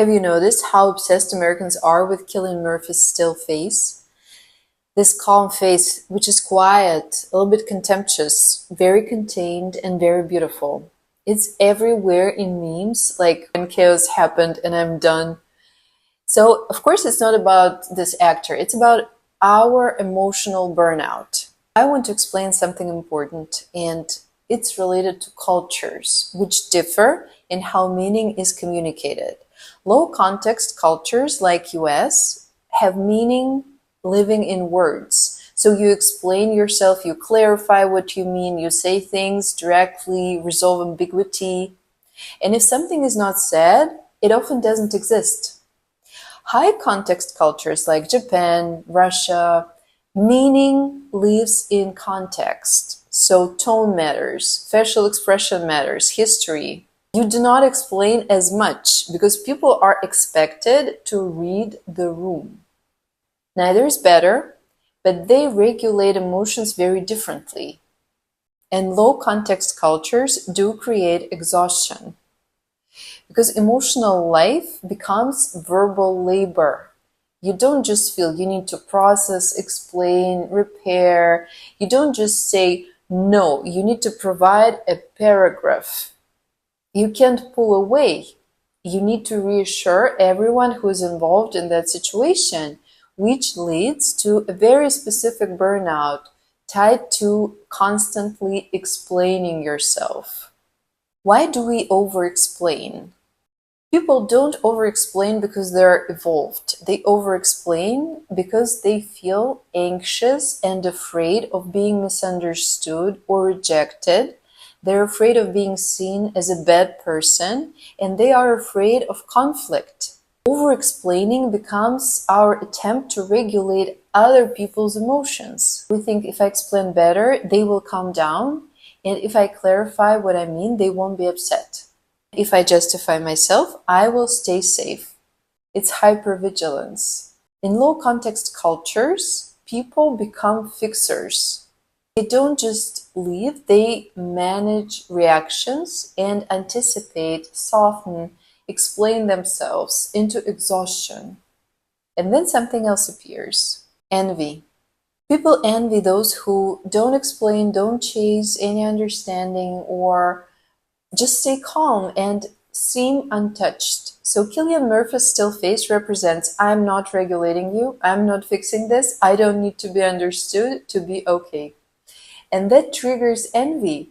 Have you noticed how obsessed Americans are with Cillian Murphy's still face? This calm face, which is quiet, a little bit contemptuous, very contained, and very beautiful. It's everywhere in memes, like when chaos happened and I'm done. So, of course, it's not about this actor, it's about our emotional burnout. I want to explain something important, and it's related to cultures, which differ in how meaning is communicated. Low context cultures like US have meaning living in words. So you explain yourself, you clarify what you mean, you say things directly, resolve ambiguity. And if something is not said, it often doesn't exist. High context cultures like Japan, Russia, meaning lives in context. So tone matters, facial expression matters, history. You do not explain as much because people are expected to read the room. Neither is better, but they regulate emotions very differently. And low context cultures do create exhaustion because emotional life becomes verbal labor. You don't just feel, you need to process, explain, repair. You don't just say no, you need to provide a paragraph. You can't pull away. You need to reassure everyone who is involved in that situation, which leads to a very specific burnout tied to constantly explaining yourself. Why do we over-explain? People don't over-explain because they're evolved. They over-explain because they feel anxious and afraid of being misunderstood or rejected. They're afraid of being seen as a bad person, and they are afraid of conflict. Over-explaining becomes our attempt to regulate other people's emotions. We think if I explain better, they will calm down, and if I clarify what I mean, they won't be upset. If I justify myself, I will stay safe. It's hypervigilance. In low-context cultures, people become fixers. They don't just leave, they manage reactions and anticipate, soften, explain themselves into exhaustion. And then something else appears. Envy. People envy those who don't explain, don't chase any understanding, or just stay calm and seem untouched. So Cillian Murphy's still face represents, I'm not regulating you, I'm not fixing this, I don't need to be understood to be okay. And that triggers envy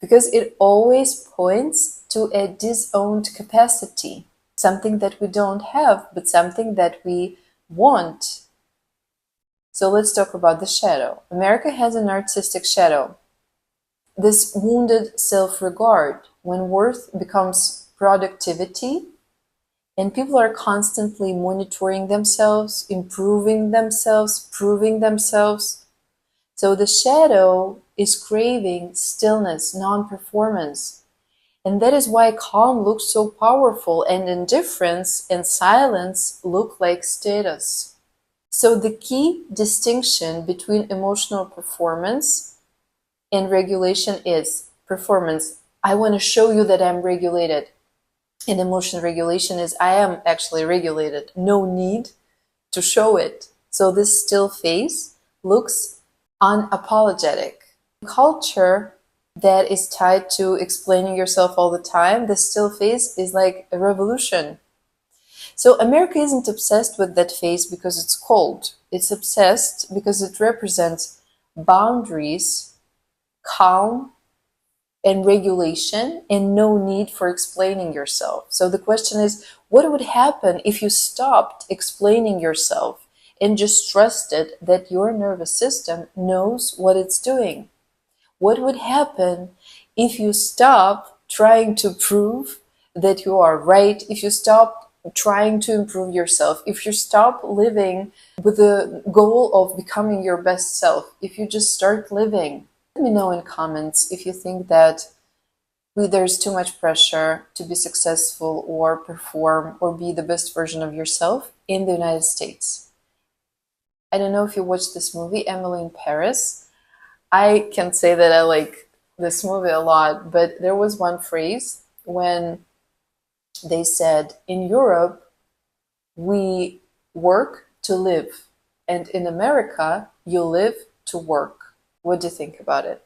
because it always points to a disowned capacity, something that we don't have, but something that we want. So let's talk about the shadow. America has a narcissistic shadow. This wounded self-regard, when worth becomes productivity, and people are constantly monitoring themselves, improving themselves, proving themselves. So the shadow is craving stillness, non-performance. And that is why calm looks so powerful and indifference and silence look like status. So the key distinction between emotional performance and regulation is performance. I want to show you that I'm regulated. And emotional regulation is I am actually regulated. No need to show it. So this still face looks unapologetic. Culture that is tied to explaining yourself all the time, the still face is like a revolution. So America isn't obsessed with that face because it's cold. It's obsessed because it represents boundaries, calm, and regulation, and no need for explaining yourself. So the question is, what would happen if you stopped explaining yourself and just trusted that your nervous system knows what it's doing? What would happen if you stop trying to prove that you are right, if you stop trying to improve yourself, if you stop living with the goal of becoming your best self, if you just start living? Let me know in comments if you think that there's too much pressure to be successful or perform or be the best version of yourself in the United States. I don't know if you watched this movie, Emily in Paris. I can say that I like this movie a lot, but there was one phrase when they said, in Europe, We work to live. And in America, you live to work. What do you think about it?